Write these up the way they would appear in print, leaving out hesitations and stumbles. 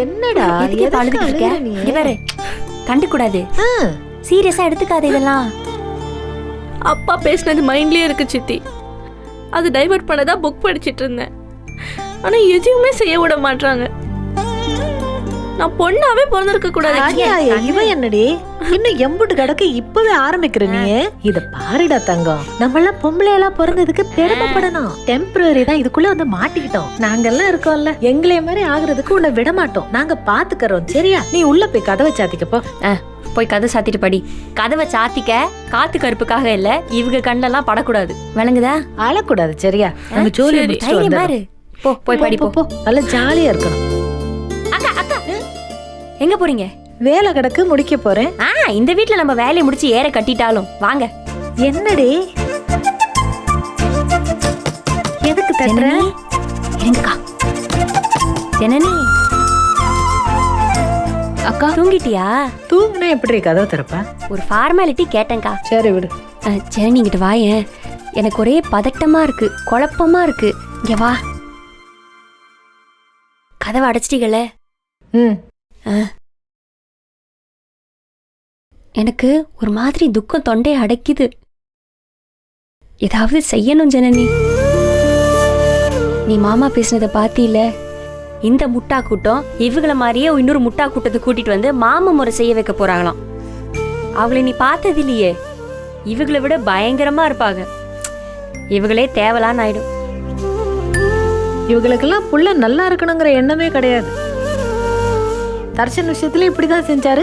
என்னடா எதுக்கு அழுதுட்டு இருக்க? இங்க பாரு, கண்டுக்கூடாது, சீரியஸா எடுத்துக்காத இதெல்லாம். அப்பா பேசினது மைண்ட்லயே இருக்கு சித்தி. அது டைவர்ட் பண்ணதா புக் படிச்சிட்டு இருந்தேன். ஆனா எதுவுமே செய்ய விட மாட்டாங்க. நான் பொண்ணாவே பிறந்திருக்க கூடாது. இவ என்னடி இன்னும் எம்புட்டு கிடக்கு இப்பவே ஆரம்பிக்கிற நீ? இத பாருடா தங்கம், நம்ம எல்லாம் பொம்பளை எல்லாம் பிறந்ததுக்கு பெருமைப்படணும். டெம்பரரி தான், இதுக்குள்ள வந்து மாட்டிக்கிட்டோம். நாங்கெல்லாம் இருக்கோம்ல, எங்களே மாதிரி ஆகுறதுக்கு உன்னை விட மாட்டோம். நாங்க பாத்துக்கறோம், சரியா? நீ உள்ள போய் கதவை சாத்திக்கப்போ. போய் கதை சாத்திட்டு படி. கதவை சாத்திக்க காத்து கருப்புக்காக இல்ல, இவங்க கண்ணெல்லாம் படக்கூடாது, விளங்குதா? அழக்கூடாது, சரியா? நாங்க ஜோலி பாரு. போ போய் படி போ. நல்லா ஜாலியா இருக்கணும். எங்க போறீங்க? வேலை கிடக்கு, முடிக்க போறேன். இந்த வீட்ல நம்ம வேலையை முடிச்சு ஏற கட்டிட்டாலும் வாங்க. என்னடி எதுக்கு தட்டுற? எங்கக்கா ஜனனி அக்கா தூங்கிட்டியா? தூங்குனா எப்படி கதவை திறப்பா? ஒரு ஃபார்மாலிட்டி கேட்டேன்க்கா. சரி விடு. ஜனனி இங்கிட்டு வாயேன், எனக்கு ஒரே பதட்டமா இருக்கு, குழப்பமா இருக்கு. இங்க வா. கதவை அடைச்சிட்டீங்கல்ல? எனக்கு ஒரு மாதிரி துக்கம் தொண்டை அடைக்குது. ஏதாவது செய்யணும் ஜனனி. நீ மாமா பேசினதை பாத்தியில? இந்த முட்டா கூட்டம் இவங்கள மாதிரியே இன்னொரு முட்டா கூட்டத்தை கூட்டிட்டு வந்து மாமா முறை செய்ய வைக்க போறாங்களாம். அவளை நீ பார்த்தது இல்லையே? இவங்களை விட பயங்கரமா இருப்பாங்க. இவங்களே தேவலான்னு ஆயிடும். இவங்களுக்கெல்லாம் புள்ள நல்லா இருக்கணுங்கிற எண்ணமே கிடையாது. தர்ஷன் விஷயத்துல இப்படிதான் செஞ்சாரு.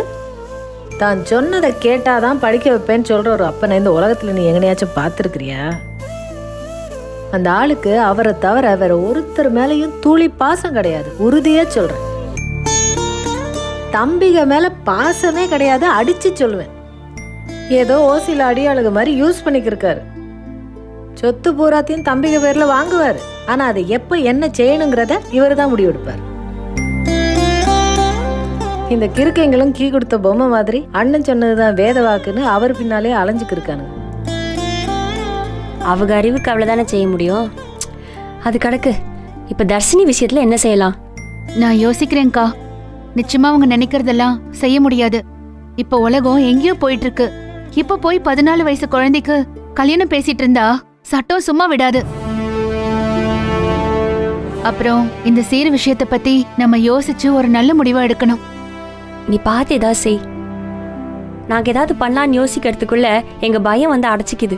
தான் சொன்னதை கேட்டாதான் படிக்க வைப்பேன்னு சொல்ற ஒரு அப்பனை இந்த உலகத்துல நீ எங்கனையாச்சும் பார்த்துருக்கிறியா? அந்த ஆளுக்கு அவரை தவிர வேற ஒருத்தர் மேலையும் துளி பாசம் கிடையாது, உறுதியா சொல்றேன். தம்பிக மேல பாசமே கிடையாது, அடிச்சு சொல்லுவேன். ஏதோ ஓசில அடியாளுக மாதிரி யூஸ் பண்ணிக்கிருக்காரு. சொத்து பூராத்தையும் தம்பிக பேர்ல வாங்குவாரு. ஆனா அதை எப்ப என்ன செய்யணுங்கிறத இவரு தான் முடிவெடுப்பார். இந்த கிறுக்கைங்களும் கீ கொடுத்த பொம்மை மாதிரி அண்ணன் சொன்னதுதான் வேத வாக்குன்னு அவர் பின்னாலே அலைஞ்சுக்கு இருக்கானுங்க. அவங்க அறிவுக்கு அவ்வளவுதானே செய்ய முடியும். அது கிடக்கு. இப்ப தர்ஷினி விஷயத்துல என்ன செய்யலாம்? நான் யோசிக்கிறேன்க்கா. நிச்சயமா அவங்க நினைக்கிறதெல்லாம் செய்ய முடியாது. இப்ப உலகம் எங்கேயோ போயிட்டு இருக்கு. இப்ப போய் 14 வயசு குழந்தைக்கு கல்யாணம் பேசிட்டு இருந்தா சட்டம் சும்மா விடாது. அப்புறம் இந்த சீர விஷயத்தை பத்தி நம்ம யோசிச்சு ஒரு நல்ல முடிவா எடுக்கணும். நீ பார்த்து ஏதாவது செய். நாங்க ஏதாவது பண்ணலான்னு யோசிக்கிறதுக்குள்ள எங்க பயம் வந்து அடைச்சிக்குது.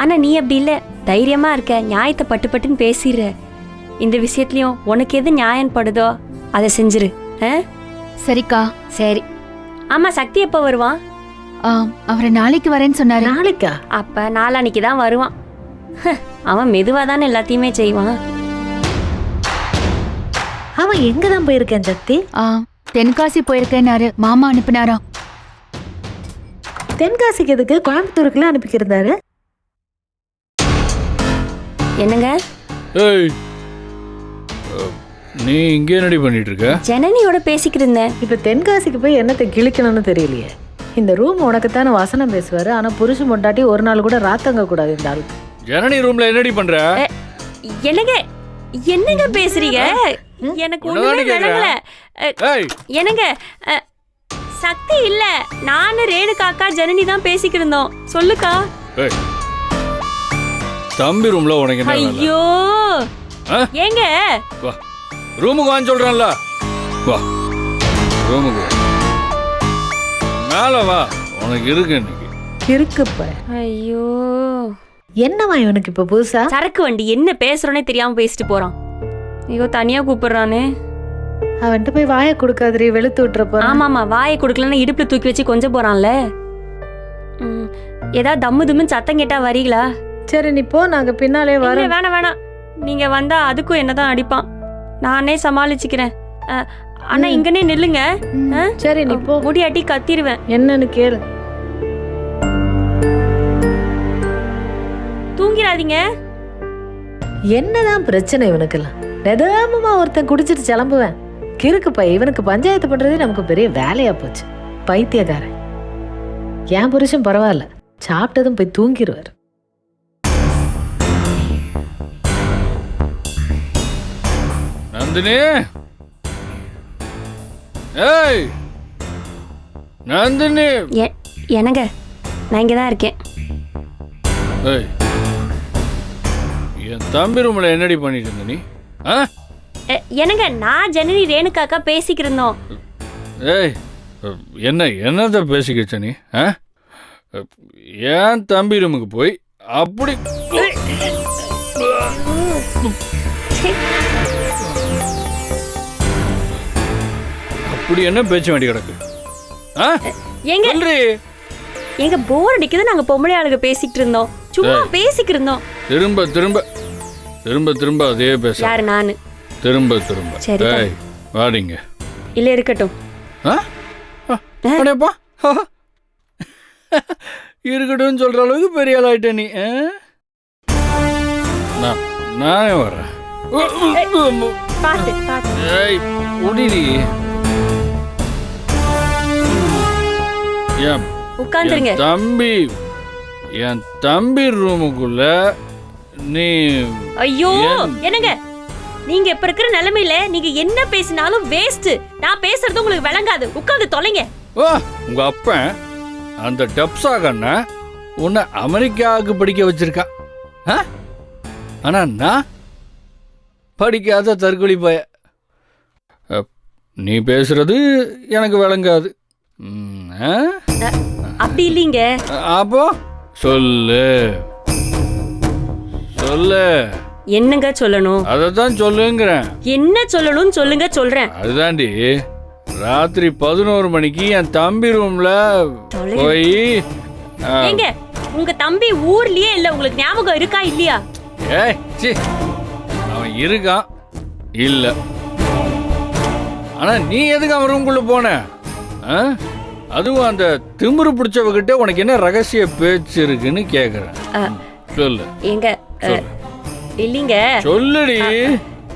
ஆனா நீ அப்படி இல்ல, தைரியமா இருக்க, நியாயத்தை பட்டு பட்டுன்னு பேசிடுற. இந்த விஷயத்துலயும் உனக்கு எது நியாயம் படுதோ அதை செஞ்சிரு. சரிக்கா. சரி. ஆமா, சக்தி எப்ப வருவான்? அவரை நாளைக்கு வரேன்னு சொன்னாரு. நாளைக்கா? அப்ப நாளான்னைக்கு தான் வருவான். அவன் மெதுவா தானே எல்லாத்தையுமே செய்வான். அவன் எங்கதான் போயிருக்கேன் சக்தி? தென்காசி போயிருக்கேன்னாரு, மாமா அனுப்பினாராம். தென்காசிக்கு எதுக்கு? கோயம்புத்தூருக்குள்ள அனுப்பிக்கிறாரு. என்னங்க? ஏய், நீ இங்கே என்னடி பண்ணிட்டு இருக்க? ஜனனியோட பேசிக்கிட்டு இருந்தேன். இப்ப தென்காசிக்கு போய் என்னத்தை கிழிக்கணும்னு தெரியலையே. இந்த ரூம் உனக்குத்தானே வசனம் பேசுவாரு. ஆனா புருஷன் பொண்டாட்டி ஒரு நாள் கூட ராத்தங்க கூடாது இந்த ஆளுக்கு. ஜனனி ரூம்ல என்னடி பண்ற? என்னங்க என்னங்க பேசுறீங்க? எனக்கு ஒண்ணுமே விளங்கல. என்னங்க? சக்தி இல்ல, நானு ரேணுகாக்கா ஜனனி தான் பேசிக்கிட்டு இருந்தோம். சொல்லுக்கா. தம்பி ரூம்ல உனக்கு என்ன? ஐயோ ஏங்க, வா ரூமுக்கு வான்னு சொல்றேன்ல. வா ரூமுக்கு மேல வா, உனக்கு இருக்கு இன்னைக்கு. இருக்குப்ப. ஐயோ என்னவா இவனுக்கு இப்ப புதுசா? சரக்கு வண்டி என்ன பேசுறோன்னே தெரியாம பேசிட்டு போறான். ஐயோ தனியா கூப்பிடுறானே. அவன்கிட்ட போய் வாயை கொடுக்காதே, வெளுத்து விட்டுற போறான். ஆமாமா, வாயை கொடுக்கலன்னா இடுப்புல தூக்கி வச்சு கொஞ்சம் போறான்ல. ஏதாவது தம்மு தும்முன்னு சத்தம் கேட்டா வரீங்களா? சரி நீ போ, நாங்க பின்னாலே வரோம். வேணாம் வேணாம், நீங்க வந்தா அதுக்கும் என்னதான் அடிப்பான். நானே சமாளிச்சுக்கிறேன். ஆனா இங்கனே நில்லுங்க. சரி நீ போ, முடியாட்டி கத்திருவேன். என்னன்னு கேளு. தூங்கிடாதீங்க. என்னதான் பிரச்சனை இவனுக்கெல்லாம்? நிதானமா ஒருத்தன் குடிச்சிட்டு கிளம்புவேன். கிறுக்குப்பா, இவனுக்கு பஞ்சாயத்து பண்றதே நமக்கு பெரிய வேலையா போச்சு. பைத்தியக்காரன். என் புருஷன் பரவாயில்ல, சாப்பிட்டதும் போய் தூங்கிடுவார். நந்தினி ஏய் நந்தினி. என்னங்க நான் இங்கே தான் இருக்கேன். ஏய் என் தம்பி ரூமில் என்னடி பண்ணிட்டு இருந்த நீ? ஆ என்னங்க நான் ஜனனி ரேணுகாக்கா பேசிக்கிருந்தோம். ஏய் என்னத பேசிக்கிச்ச நீ? ஆ ஏன் தம்பி ரூமுக்கு போய் அப்படி அப்படி என்ன பேச்சு வேண்டி கிடக்கு? எங்க சொல்றி. எங்க போர் அடிக்குது, நாங்க பொம்பளை ஆளுங்க பேசிட்டு இருந்தோம், சும்மா பேசிக்கிட்டு இருந்தோம். திரும்ப திரும்ப திரும்ப திரும்ப அதே பேச. யாரு? நானு. திரும்ப திரும்ப. சரி வாடிங்க. இல்ல இருக்கட்டும். அடேப்பா இருக்கட்டும் சொல்ற அளவுக்கு பெரிய ஆள் ஆயிட்ட நீ. நானே வர்றேன். பாத்து பாத்து. ஏய் உடிடி. உட்கார்ந்துருங்க. என் தம்பி ரூமுக்குள்ள நீ. ஐயோ என்னங்க நீங்க இப்ப இருக்கிற நிலைமையில நீங்க என்ன பேசினாலும் வேஸ்ட். நான் பேசுறது உங்களுக்கு விளங்காது. உட்கார்ந்து தொலைங்க. ஓ உங்க அப்பன் அந்த டப்ஸா கண்ண உன்னை அமெரிக்காவுக்கு படிக்க வச்சிருக்கான். ஆனா நான் படிக்காத தற்கொலை போய. நீ பேசுறது எனக்கு விளங்காது. அப்படி இல்லீங்க. அப்போ சொல்லு சொல்லு. என்னங்க சொல்லணும்? அததான் சொல்லுங்கிறேன். என்ன சொல்லணும்னு சொல்லுங்க, சொல்றேன். அதுதாண்டி ராத்திரி 11 மணிக்கு என் தம்பி ரூம்ல போய். ஏங்க உங்க தம்பி ஊர்லயே இல்ல, உங்களுக்கு ஞாபகம் இருக்கா இல்லையா? ஏய் சி அவன் இருக்கான் இல்ல. ஆனா நீ எதுக்கு அவன் ரூம்குள்ள போன? அதுவும் அந்த திமிரு பிடிச்சவகிட்ட உனக்கு என்ன ரகசிய பேச்சு இருக்குன்னு கேக்குறேன். சொல்லு. எங்க இல்லீங்க. சொல்லுடி.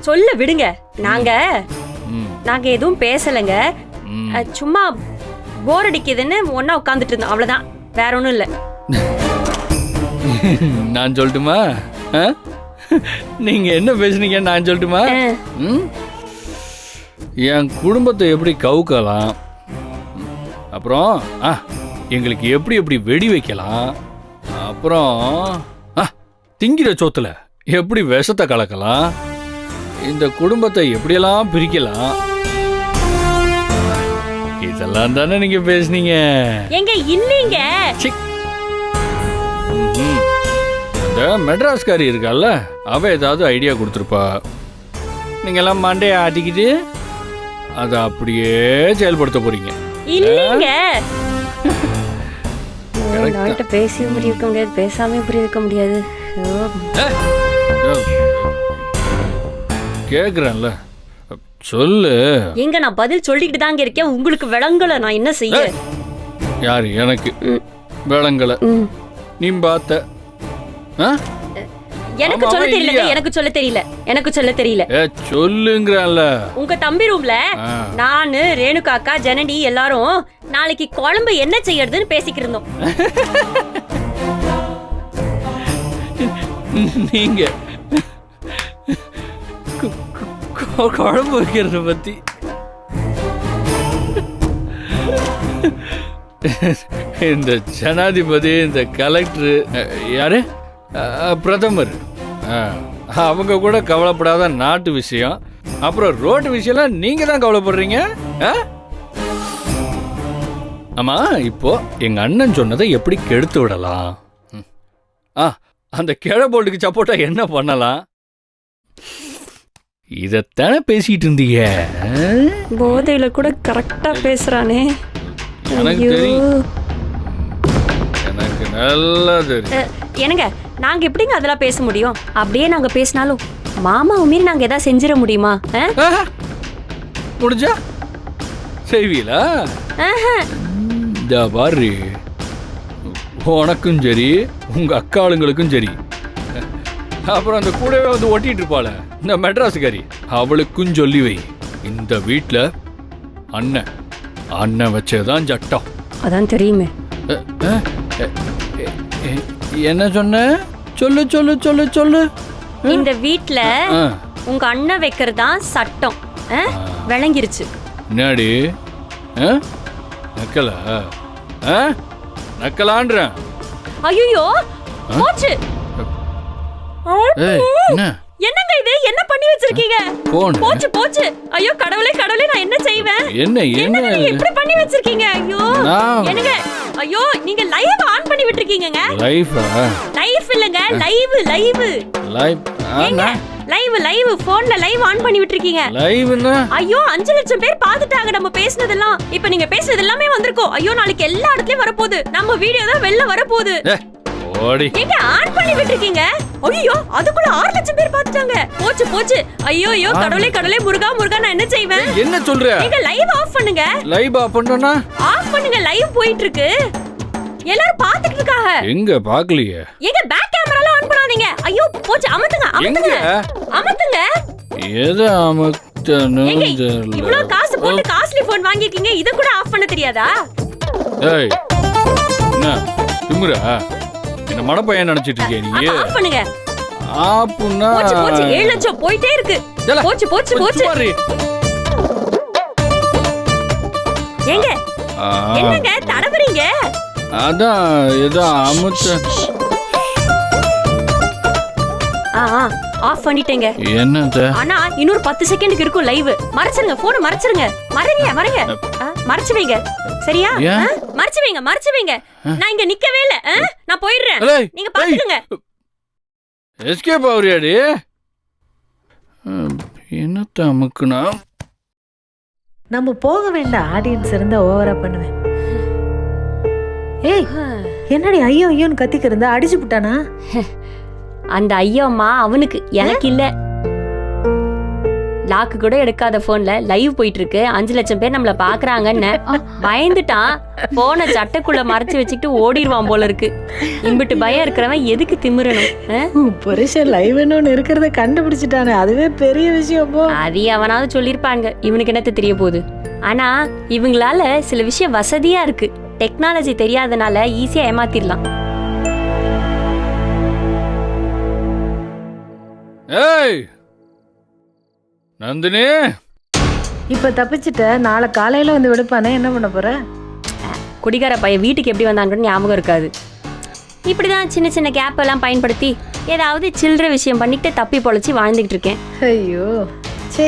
சொல்ல விடுங்க. நாங்க எதுவும் பேசலங்க. சும்மா போர் அடிக்குதுன்னு ஒன்னா உட்கார்ந்துட்டு இருந்தோம், அவ்வளவுதான். வேற ஒண்ணும் இல்ல. நான் சொல்லட்டுமா? நீங்க என்ன பேசுனீங்க நான் சொல்லட்டுமா? என் குடும்பத்தை எப்படி கவுக்கலாம், அப்புறம் எங்களுக்கு எப்படி எப்படி வெடி வைக்கலாம், அப்புறம் திங்கிற சோத்துல எப்படி விஷத்தை கலக்கலாம், இந்த குடும்பத்தை எப்படியெல்லாம் பிரிக்கலாம், இதெல்லாம் தானே நீங்க பேசுனீங்க. எங்க இல்லீங்க. இந்த மெட்ராஸ்காரி இருக்கால, அவ ஏதாவது ஐடியா கொடுத்துருப்பா. நீங்க எல்லாம் மண்டையை ஆட்டிக்கிட்டு அதை அப்படியே செயல்படுத்த போறீங்க. இல்லீங்க. நான்கிட்ட பேசியும் புரிய வைக்க முடியாது, பேசாம புரிய வைக்க முடியாது. கேக்குறேன்ல சொல்லு. எங்க நான் பதில் சொல்லிக்கிட்டு தாங்க இருக்கேன், உங்களுக்கு விளங்கல. நான் என்ன செய்ய? யாரு? எனக்கு விளங்கல. நீ பார்த்த? எனக்கு சொல்ல தெரியல. எனக்கு சொல்ல தெரியல. எனக்கு சொல்ல தெரியல. சொல்லுங்கறல்ல. உங்க தம்பி ரூம்ல நானு ரேணுகா அக்கா ஜனனி எல்லாரும் நாளைக்கு குழம்பு என்ன செய்யறதுன்னு பேசிக்கிட்டு இருந்தோம். நீங்க குழம்பு வைக்கிறத பத்தி இந்த ஜனாதிபதி, இந்த கலெக்டர், யாரு பிரதமர், அவங்க கூட கவலைப்படாத நாட்டு விஷயம், அப்புறம் ரோட்டு விஷயம்லாம் நீங்க தான் கவலைப்படுறீங்க. ஆமா, இப்போ எங்க அண்ணன் சொன்னதை எப்படி கெடுத்து விடலாம், அந்த கிழ போல்ட்டுக்கு சப்போர்ட்டா என்ன பண்ணலாம், இதத்தானே பேசிட்டு இருந்தீங்க. போதையில கூட கரெக்டா பேசுறானே. எனக்கு தெரியும், எனக்கு நல்லா தெரியும். என்னங்க நாங்க எப்படிங்க அதெல்லாம் பேச முடியும்? அப்படியே நாங்க பேசினாலும் மாமாவை மீறி நாங்க ஏதாவது செஞ்சிட முடியுமா? முடிஞ்சா செய்வீங்களா? பாரு, உனக்கும் சரி உங்க அக்காளுங்களுக்கும் சரி, அப்புறம் அந்த கூடவே வந்து ஒட்டிட்டு இருப்பாள இந்த மெட்ராஸுக்காரி, அவளுக்கும் சொல்லி வை, இந்த வீட்டுல அண்ணன் அண்ணன் வச்சதான் சட்டம். அதான் தெரியுமே. என்ன சொன்ன? சொல்லு சொல்லு சொல்லு சொல்லு. இந்த வீட்டுல உங்க அண்ணன் வைக்கிறதா சட்டம். விளங்கிருச்சு. என்னடி ஆ? நக்கலா ஆ? நக்கலான்றேன். ஐயோ போச்சு. ஏய் என்ன என்னங்க இது, என்ன பண்ணி வச்சிருக்கீங்க? போன் போச்சு போச்சு. ஐயோ கடவுளே கடவுளே, நான் என்ன செய்வேன்? என்ன என்ன என்னங்க நீங்க இப்படி பண்ணி வச்சிருக்கீங்க? ஐயோ நான் என்னங்க, ஐயோ நீங்க லைவ் ஆன் பண்ணி விட்டுருக்கீங்கங்க. லைஃபா லைவ் இல்லங்க, லைவ் லைவ் லைஃப் ஏங்க, லைவ் லைவ் போன்ல லைவ் ஆன் பண்ணி விட்டுருக்கீங்க. லைவ்னா ஐயோ 5 லட்சம் பேர் பாத்துட்டாங்க நம்ம பேசுனதெல்லாம். இப்ப நீங்க பேசுனது எல்லாமே வந்திருக்கும். ஐயோ நாளைக்கு எல்லா இடத்துலயும் வரப்போகுது, நம்ம வீடியோ தான் வெளில வரப்போகுது. ஓடி ஏங்க ஆன் பண்ணி விட்டுருக்கீங்க? ஐயோ அதுக்குள்ள 6 லட்சம் பேர் பாத்துட்டாங்க. போச்சு போச்சு. ஐயோ ஐயோ கடவுளே கடவுளே, முருகா முருகா, நான் என்ன செய்வேன்? என்ன சொல்ற? ஏங்க லைவ் ஆஃப் பண்ணுங்க. லைவ் ஆஃப் பண்ணனா? ஆஃப் பண்ணுங்க, லைவ் போயிட்டு இருக்கு. எல்லாரும் பாத்துட்டு இருக்காங்க. எங்க பாக்கலையே. ஏங்க பேக் கேமரால ஆன் பண்ணாதீங்க. ஐயோ போச்சு. அமத்துங்க அமத்துங்க அமத்துங்க. ஏதோ அமத்தணும் ஏங்க தெரியல. இவ்ளோ காசு போட்டு காஸ்ட்லி போன் வாங்கிருக்கீங்க, இத கூட ஆஃப் பண்ண தெரியாதா? ஏய் என்ன திமுறா? என்ன மடப்பையன் நினைச்சிட்டு இருக்கியா நீ? ஆஃப் பண்ணுங்க. ஆப்புனா போச்சு போச்சு. 7 லட்சம் போயிட்டே இருக்கு. ஏல, போச்சு போச்சு போச்சு. பாரு. ஏங்க ஆ, என்னங்க தடவறீங்க? அதான் ஏதோ அமுத்த. ஆஃப் பண்ணிட்டேங்க. என்னது? ஆனா இன்னொரு 10 செகண்டுக்கு இருக்கும் லைவ். மறைச்சிருங்க, போன் மறைச்சிருங்க. மறைங்க மறைங்க. மறைச்சு வைங்க. சரியா? ஏன்? மறைச்சு வைங்க மறைச்சு வைங்க. நான் இங்க நிக்கவே இல்ல. நான் போயிடுறேன். ஏய், நீங்க பாத்துக்கங்க. எஸ்கேப் ஆவறியாடி? என்னத்த அமுக்குனா? நம்ம போக வேண்டாம், ஆடியன்ஸ் இருந்தா ஓவரா பண்ணுவேன். ஏய் என்னடி ஐயோ ஐயோன்னு கத்திக்கு இருந்தா அடிச்சு விட்டானா? அந்த ஐயோம்மா அவனுக்கு, எனக்கு இல்ல. லாக்கு கூட எடுக்காத போன்ல லைவ் போயிட்டு இருக்கு, 5 லட்சம் பேர் நம்மள பாக்குறாங்கன்னு பயந்துட்டான். போன சட்டைக்குள்ள மறைச்சு வச்சுக்கிட்டு ஓடிடுவான் போல இருக்கு. இம்பிட்டு பயம் இருக்கிறவன் எதுக்கு திமிரணும்? புருஷன் லைவ்னு இருக்கிறத கண்டுபிடிச்சிட்டானே, அதுவே பெரிய விஷயம். போ அது அவனாவது சொல்லிருப்பாங்க, இவனுக்கு என்னத்த தெரிய போகுது. ஆனா இவங்களால சில விஷயம் வசதியா இருக்கு. டெக்னாலஜி தெரியாதனால ஈஸியா ஏமாத்திரலாம். ஏய் நந்தினி, இப்ப தப்பிச்சிட்ட, நாளை காலையில வந்து விடுப்பானே, என்ன பண்ண போற? குடிகார பையன் வீட்டுக்கு எப்படி வந்தாங்கன்னு ஞாபகம் இருக்காது. இப்படிதான் சின்ன சின்ன கேப் எல்லாம் பயன்படுத்தி ஏதாவது சில்லற விஷயம் பண்ணிட்டு தப்பி பொழைச்சி வாழ்ந்துகிட்டு இருக்கேன். ஐயோ சே,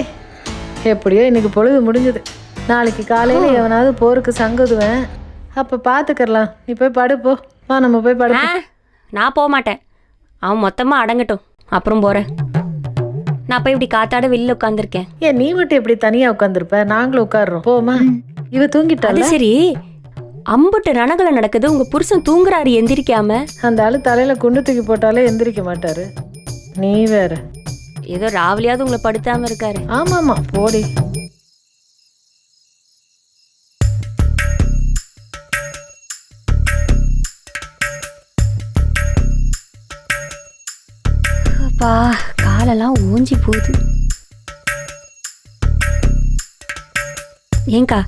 எப்படியோ இன்னைக்கு பொழுது முடிஞ்சது. நாளைக்கு காலையில எவனாவது போருக்கு சங்குதுவேன், அப்ப பாத்துக்கலாம். நீ போய் படுப்போ. வா நம்ம போய் படு. நான் போக மாட்டேன். அவன் மொத்தமா அடங்கட்டும், அப்புறம் போறேன். நான் போய் இப்படி காத்தாட வெளியில உட்காந்துருக்கேன். ஏன் நீ மட்டும் எப்படி தனியா உட்காந்துருப்ப? நாங்களும் உட்காடுறோம், போமா. இவ தூங்கிட்டால. அது சரி, அம்புட்டு ரணகளை நடக்குது, உங்க புருஷன் தூங்குறாரு எந்திரிக்காம. அந்த ஆளு தலையில குண்டு தூக்கி போட்டாலே எந்திரிக்க மாட்டாரு. நீ வேற. ஏதோ ராவிலியாவது உங்களை படுத்தாம இருக்காரு. ஆமாமா போடி. அப்பா காலெல்லாம் ஊஞ்சி போகுது. ஏங்கா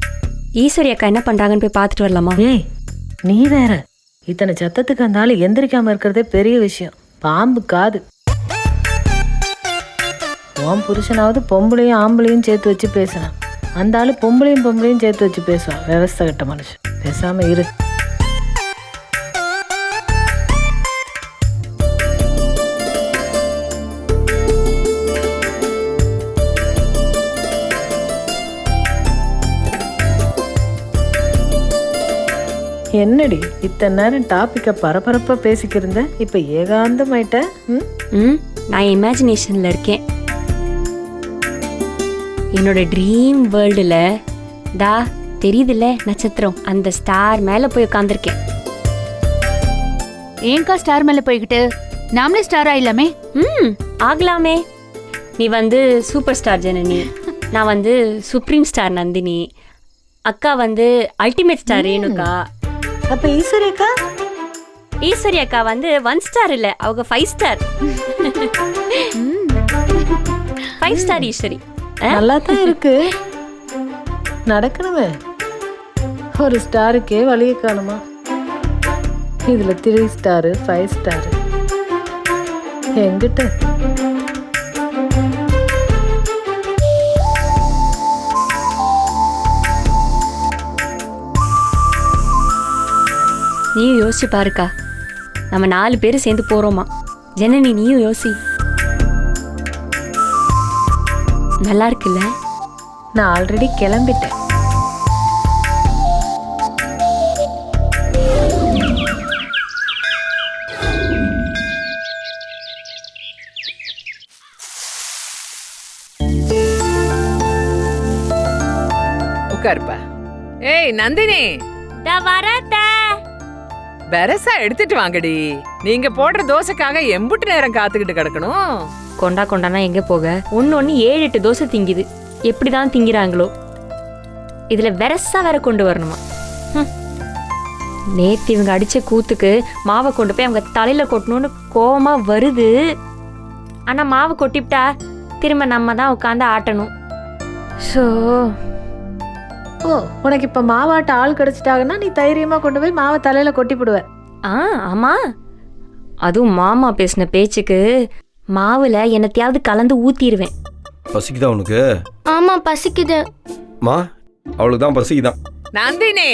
ஈஸ்வரி அக்கா என்ன பண்றாங்கன்னு போய் பார்த்துட்டு வரலாமா? ஏய் நீ வேற, இத்தனை சத்தத்துக்கு அந்த ஆளு எந்திரிக்காம இருக்கிறதே பெரிய விஷயம். பாம்பு காது. உன் புருஷனாவது பொம்பளையும் ஆம்பளையும் சேர்த்து வச்சு பேசுறான், அந்த ஆளு பொம்பளையும் சேர்த்து வச்சு பேசுவான். விவசாய கட்ட மனுஷன். பேசாம இரு. என்னடி இத்தனை நேரம் டாபிக்க பரபரப்பா பேசிக்கிருந்த, இப்ப ஏகாந்தமாயிட்ட? நான் இமேஜினேஷன்ல இருக்கேன். என்னோட ட்ரீம் வேர்ல்டுல தா தெரியுதுல்ல நட்சத்திரம், அந்த ஸ்டார் மேல போய் உட்காந்துருக்கேன். ஏங்கா ஸ்டார் மேல போய்கிட்டு நாமளே ஸ்டார் ஆயிடலாமே. ஆகலாமே. நீ வந்து சூப்பர் ஸ்டார் ஜனனி, நான் வந்து சுப்ரீம் ஸ்டார் நந்தினி, அக்கா வந்து அல்டிமேட் ஸ்டார் ரேணுகா. அப்ப ஈஸ்வரி அக்கா? ஈஸ்வரி அக்கா வந்து 1 ஸ்டார் இல்ல, அவங்க 5 ஸ்டார். 5 ஸ்டார் ஈஸ்வரி. நல்லா தான் இருக்கு, நடக்கணுமே. ஒரு ஸ்டாருக்கே வழியை காணுமா? இதுல 3 ஸ்டாரு 5 ஸ்டாரு எங்கிட்ட? யோசிச்சு பாருக்கா. நம்ம 4 பேர் சேர்ந்து போறோமா. ஜனனி நீயும் யோசி. நல்லா இருக்குல்ல? நான் ஆல்ரெடி கிளம்பிட்டேன். உட்காருப்பா. ஏய் நந்தினி, பெரசா எடுத்துட்டு வாங்கடி. நீங்க போடுற தோசைக்காக எம்புட்டு நேரம் காத்துக்கிட்டு கிடக்கணும். கொண்டானா எங்க போக? ஒன்னு 7-8 தோசை திங்குது. எப்படிதான் திங்கிறாங்களோ. இதுல வெரசா வேற கொண்டு வரணுமா? நேத்து இவங்க அடிச்ச கூத்துக்கு மாவை கொண்டு போய் அவங்க தலையில கொட்டணும்னு கோவமா வருது. ஆனா மாவு கொட்டிவிட்டா திரும்ப நம்ம தான் உட்காந்து ஆட்டணும். ஸோ ஓ, உனக்கு இப்ப மாவாட்ட ஆள் கிடைச்சிட்டாங்கன்னா நீ தைரியமா கொண்டு போய் மாவை தலையில கொட்டி போடுவ. ஆமா. அதுவும் மாமா பேசின பேச்சுக்கு மாவுல என்னத்தையாவது கலந்து ஊத்திடுவேன். பசிக்குதா உனக்கு? ஆமா பசிக்குது. மா அவளுக்கு தான் பசிக்குதான். நந்தினி,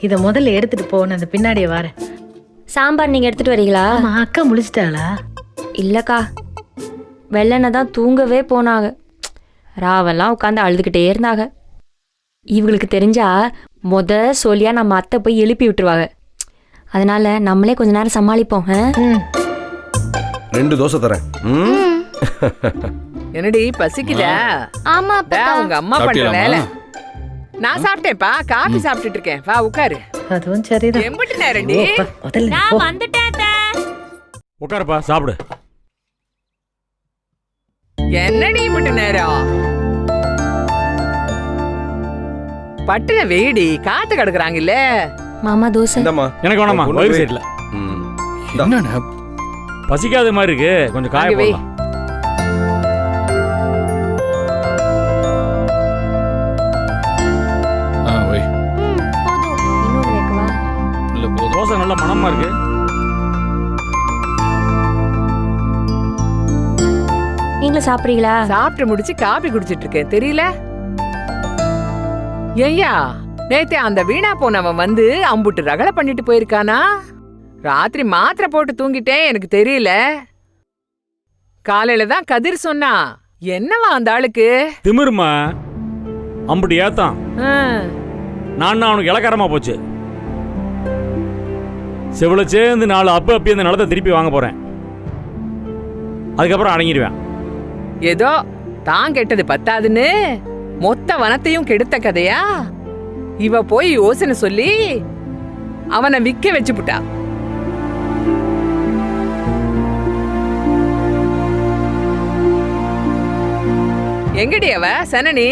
இத முதல்ல எடுத்துட்டு போன அந்த பின்னாடியே வரேன். சாம்பார் நீங்க எடுத்துட்டு வரீங்களா? ஆமா, அக்கா முடிச்சிட்டாளா? இல்லக்கா, வெள்ளனை தான் தூங்கவே போனாங்க. ராவெல்லாம் உட்காந்து அழுதுகிட்டே இருந்தாங்க. இவங்களுக்கு தெரிஞ்சா சொல்லியா நம்ம அத்தை போய் எழுப்பி விட்டுருவாங்க. அதனால நம்மளே கொஞ்ச நேரம் சமாளிப்போம். 2 தோசை தரேன். என்னடி பசிக்குதா? ஆமா உங்க அம்மா பண்ற வேலை. நான் சாப்பிட்டேன்ப்பா, காபி சாப்பிட்டுட்டு இருக்கேன். வா உட்காரு. அதுவும் சரிதான். எம்புட்டு நேரம்டி? முதல்ல உட்காருப்பா, சாப்பிடு. என்னடி இம்புட்டு நேரம்? பட்டுன வெயிடி, காத்து கிடக்குறாங்கல்ல. மாமா தோசை. இந்தாம்மா. எனக்கு வேணாமா, வயிறு சரியில்லை. என்னண்ணா பசிக்காத மாதிரி இருக்கு, கொஞ்சம் காய அங்க வை. போடலாம். வை. இன்னொன்று வைக்கவா? இல்ல போதும். தோசை நல்ல மணமா இருக்கு. நீங்களும் சாப்பிடுறீங்களா? சாப்பிட்டு முடிச்சு காபி குடிச்சிட்டு இருக்கேன். தெரியல ஐயா, நேத்தே அந்த வீணா போனவன் வந்து அம்புட்டு ரகலை பண்ணிட்டு போயிருக்கானா? ராத்திரி மாத்திரை போட்டு தூங்கிட்டேன், எனக்கு தெரியல. காலையில தான் கதிர் சொன்னா. என்னவா அந்த ஆளுக்கு? திமிருமா அம்புட்டு ஏத்தான். ஆ, நான் அவனுக்கு இலக்காரமா போச்சு. செவ்வளவு சேர்ந்து 4 அப்பி அந்த நிலத்தை திருப்பி வாங்க போறேன். அதுக்கப்புறம் அடங்கிடுவேன். ஏதோ தான் கெட்டது பத்தாதுன்னு மொத்த வனத்தையும் கெடுத்த கதையா? இவ போய் யோசனை சொல்லி அவனை விக்க வச்சுப்புட்டா. எங்கடி அவ சனனி?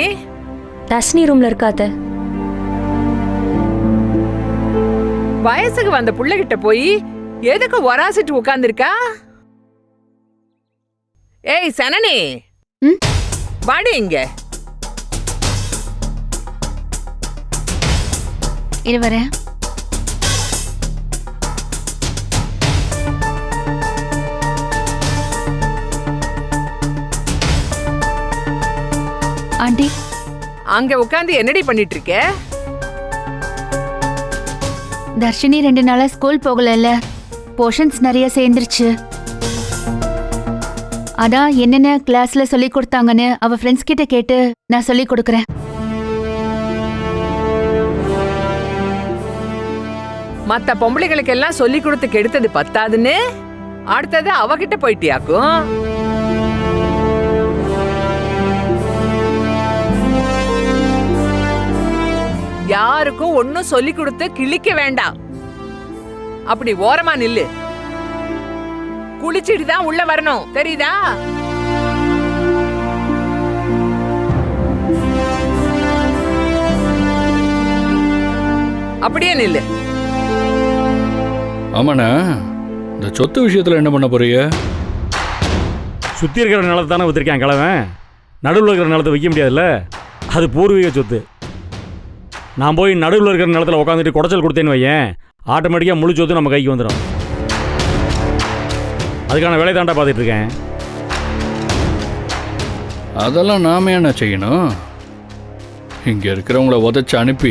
தர்ஷினி ரூம்ல இருக்காத்த. வயசுக்கு வந்த புள்ளகிட்ட போய் எதுக்கு ஒராசிட்டு உட்கார்ந்திருக்கா? ஏய் சனனி, வாடி இங்க. இரு வரேன். ஆண்டி, அங்க உட்கார்ந்து என்னடி பண்ணிட்டு இருக்க? தர்ஷினி 2 நாளா ஸ்கூல் போகலல்ல, போர்ஷன்ஸ் நிறைய சேர்ந்துருச்சு. அதான் என்னென்ன கிளாஸ்ல சொல்லி கொடுத்தாங்கன்னு அவ ஃப்ரெண்ட்ஸ் கிட்ட கேட்டு நான் சொல்லி கொடுக்கறேன். மத்த பொம்பளைகளுக்கு எல்லாம் சொல்லி கொடுத்து கெடுத்தது பத்தாதுன்னு அடுத்தது அவகிட்ட போயிட்டியாக்கும். யாருக்கும் ஒன்னும் சொல்லி கொடுத்து கிழிக்க வேண்டாம். அப்படி ஓரமா நில்லு. குளிச்சிட்டு தான் உள்ள வரணும், தெரியுதா? அப்படியே நில்லு. ஆமாண்ணா, இந்த சொத்து விஷயத்துல என்ன பண்ண போறீங்க? சுற்றி இருக்கிற நிலத்தை தானே விற்றுருக்கேன் கிழவன். நடுவில் இருக்கிற நிலத்தை விற்க முடியாதுல்ல, அது பூர்வீக சொத்து. நான் போய் நடுவில் இருக்கிற நிலத்தில் உட்காந்துட்டு குடைச்சல் கொடுத்தேன்னு வையேன், ஆட்டோமேட்டிக்காக முழு சொத்து நம்ம கைக்கு வந்துடும். அதுக்கான வேலை தாண்டா பார்த்துட்டு இருக்கேன். அதெல்லாம் நாம என்ன செய்யணும்? இங்கே இருக்கிறவங்கள உதச்சி அனுப்பி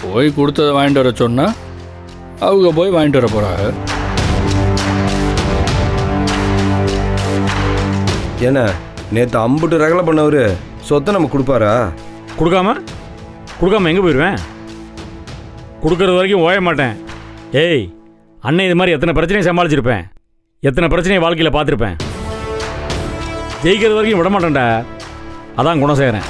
போய் கொடுத்ததை வாங்கிட்டு வர சொன்னால் அவங்க போய் வாங்கிட்டு வர போகிறாங்க. ஏன்னா நேற்று அம்புட்டு ரகலை பண்ணவர் சொத்தை நம்ம கொடுப்பாரா? கொடுக்காம எங்கே போயிடுவேன்? கொடுக்கறது வரைக்கும் ஓய மாட்டேன். ஏய், அண்ணன் இது மாதிரி எத்தனை பிரச்சனையை சமாளிச்சிருப்பேன், எத்தனை பிரச்சனையை வாழ்க்கையில் பார்த்துருப்பேன். ஜெயிக்கிறது வரைக்கும் விட மாட்டேன்டா. அதான் குணசேகரன்.